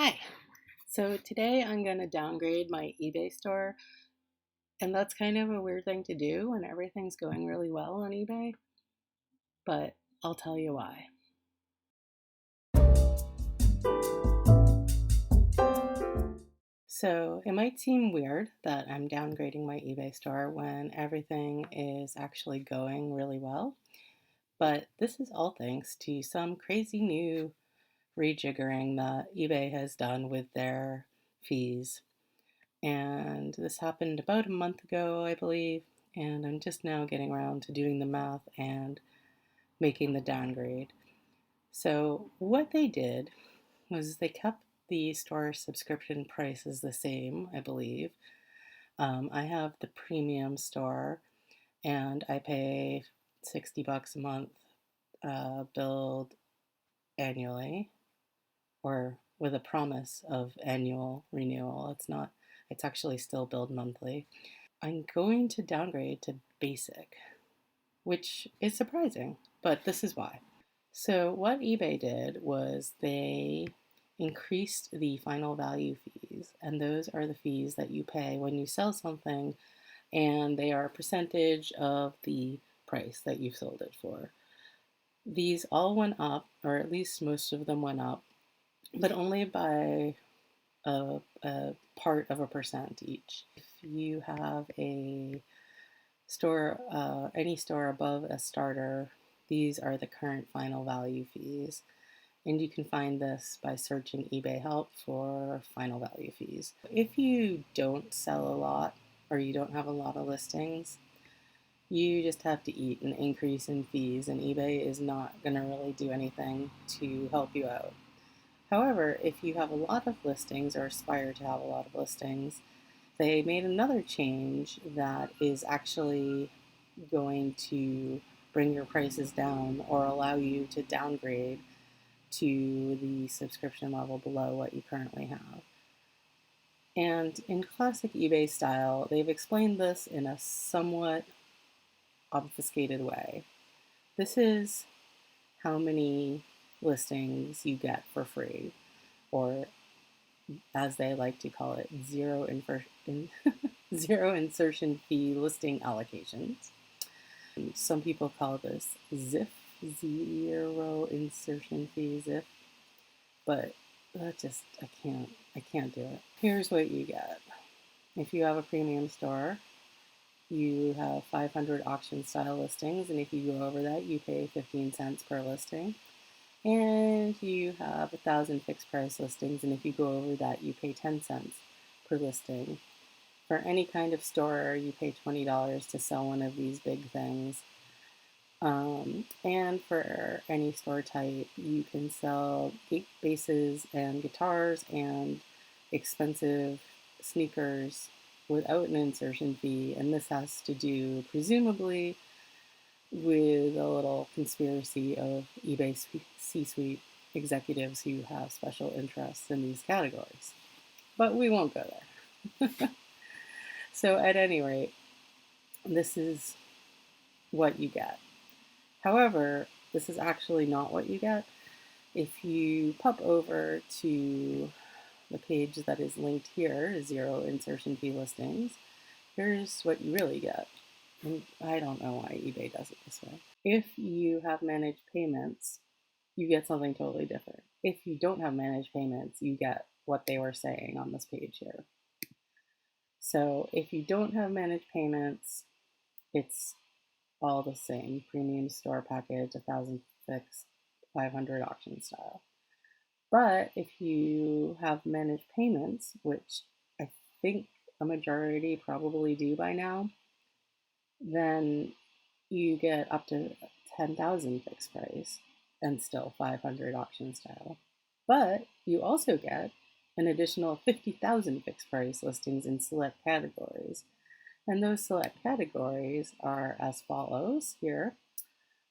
Hi. So today I'm going to downgrade my eBay store, and that's kind of a weird thing to do when everything's going really well on eBay, but I'll tell you why. So it might seem weird that I'm downgrading my eBay store when everything is actually going really well, but this is all thanks to some crazy new rejiggering that eBay has done with their fees. And this happened about a month ago, I believe, and I'm just now getting around to doing the math and making the downgrade. So what they did was they kept the store subscription prices the same, I believe. I have the premium store and I pay $60 a month, billed annually, or with a promise of annual renewal. It's actually still billed monthly. I'm going to downgrade to basic, which is surprising, but this is why. So, what eBay did was they increased the final value fees, and those are the fees that you pay when you sell something, and they are a percentage of the price that you sold it for. These all went up, or at least most of them went up, but only by a part of a percent each. If you have a store, any store above a starter, these are the current final value fees. And you can find this by searching eBay help for final value fees. If you don't sell a lot or you don't have a lot of listings, you just have to eat an increase in fees, and eBay is not going to really do anything to help you out. However, if you have a lot of listings or aspire to have a lot of listings, they made another change that is actually going to bring your prices down or allow you to downgrade to the subscription level below what you currently have. And in classic eBay style, they've explained this in a somewhat obfuscated way. This is how many listings you get for free, or as they like to call it, zero insertion fee listing allocations. Some people call this ZIF, zero insertion fee ZIF, but I can't do it. Here's what you get. If you have a premium store, you have 500 auction style listings, and if you go over that, you pay 15 cents per listing. And you have 1,000 fixed price listings, and if you go over that, you pay 10 cents per listing. For any kind of store, you pay $20 to sell one of these big things. And for any store type, you can sell basses and guitars and expensive sneakers without an insertion fee. And this has to do, presumably, with a little conspiracy of eBay C-suite executives who have special interests in these categories. But we won't go there. So at any rate, this is what you get. However, this is actually not what you get. If you pop over to the page that is linked here, zero insertion fee listings, here's what you really get. And I don't know why eBay does it this way. If you have managed payments, you get something totally different. If you don't have managed payments, you get what they were saying on this page here. So if you don't have managed payments, it's all the same. Premium store package, 1,000 fixed, 500 auction style. But if you have managed payments, which I think a majority probably do by now, then you get up to 10,000 fixed price and still 500 auction style. But you also get an additional 50,000 fixed price listings in select categories. And those select categories are as follows here.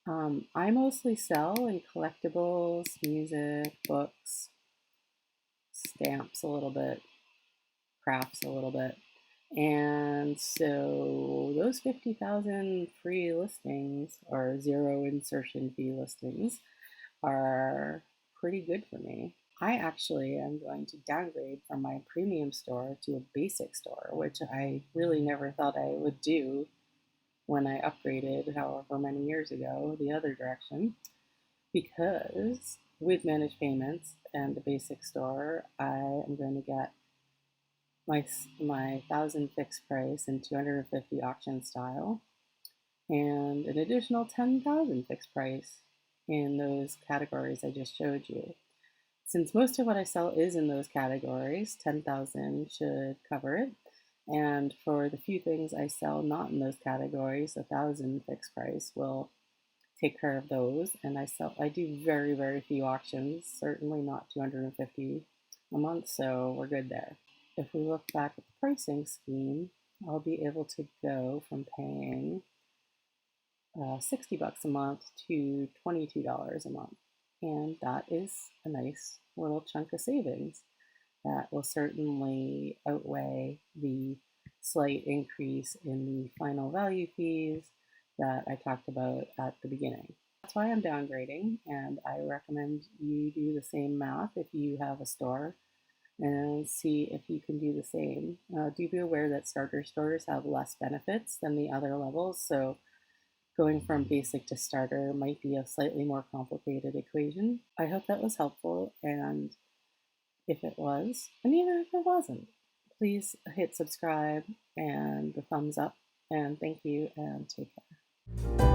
I mostly sell in collectibles, music, books, stamps a little bit, crafts a little bit. And so those 50,000 free listings or zero insertion fee listings are pretty good for me. I actually am going to downgrade from my premium store to a basic store, which I really never thought I would do when I upgraded however many years ago the other direction, because with managed payments and the basic store, I am going to get my 1,000 fixed price and 250 auction style, and an additional 10,000 fixed price in those categories I just showed you. Since most of what I sell is in those categories, 10,000 should cover it. And for the few things I sell not in those categories, 1,000 fixed price will take care of those. And I do very, very few auctions, certainly not 250 a month, so we're good there. If we look back at the pricing scheme, I'll be able to go from paying $60 a month to $22 a month. And that is a nice little chunk of savings that will certainly outweigh the slight increase in the final value fees that I talked about at the beginning. That's why I'm downgrading, and I recommend you do the same math if you have a store and see if you can do the same. Do be aware that starter stores have less benefits than the other levels, so going from basic to starter might be a slightly more complicated equation. I hope that was helpful, and if it was, and even if it wasn't, please hit subscribe and the thumbs up, and thank you, and take care.